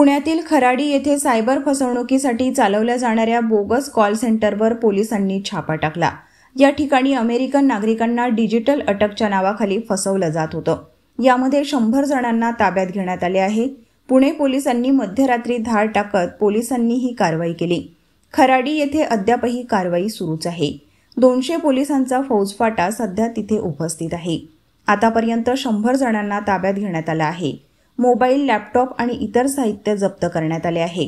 पुण्यातील खराडी येथे सायबर फसवणुकीसाठी चालवल्या जाणाऱ्या बोगस कॉल सेंटरवर पोलिसांनी छापा टाकला। या ठिकाणी अमेरिकन नागरिकांना डिजिटल अटकच्या नावाखाली फसवलं जात होतं। यामध्ये 100 जणांना ताब्यात घेण्यात आले आहे। पुणे पोलिसांनी मध्यरात्री धाड टाकत पोलिसांनी ही कारवाई केली। खराडी येथे अद्यापही कारवाई सुरूच आहे। 200 पोलिसांचा फौजफाटा सध्या तिथे उपस्थित आहे। आतापर्यंत 100 जणांना ताब्यात घेण्यात आलं आहे। मोबाईल, लॅपटॉप आणि इतर साहित्य जप्त करण्यात आले आहे।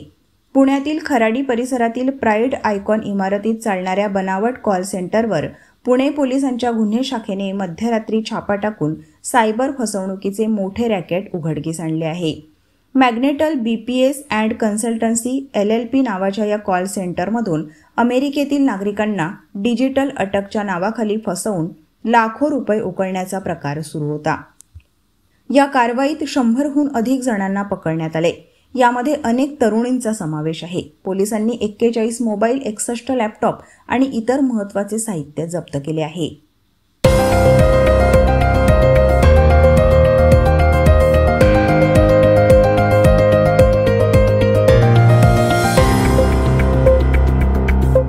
पुण्यातील खराडी परिसरातील प्राईड आयकॉन इमारतीत चालणाऱ्या बनावट कॉल सेंटरवर पुणे पोलिसांच्या गुन्हे शाखेने मध्यरात्री छापा टाकून सायबर फसवणुकीचे मोठे रॅकेट उघडकीस आणले आहे। मॅग्नेटल BPS अँड कन्सल्टन्सी LLP नावाच्या या कॉल सेंटरमधून अमेरिकेतील नागरिकांना डिजिटल अटकच्या नावाखाली फसवून लाखो रुपये उकळण्याचा प्रकार सुरू होता। या कारवाईत 100हून अधिक जणांना पकडण्यात आले। यामध्ये अनेक तरुणींचा समावेश आहे। पोलिसांनी 41 मोबाईल, 61 लॅपटॉप आणि इतर महत्त्वाचे साहित्य जप्त केले आहे।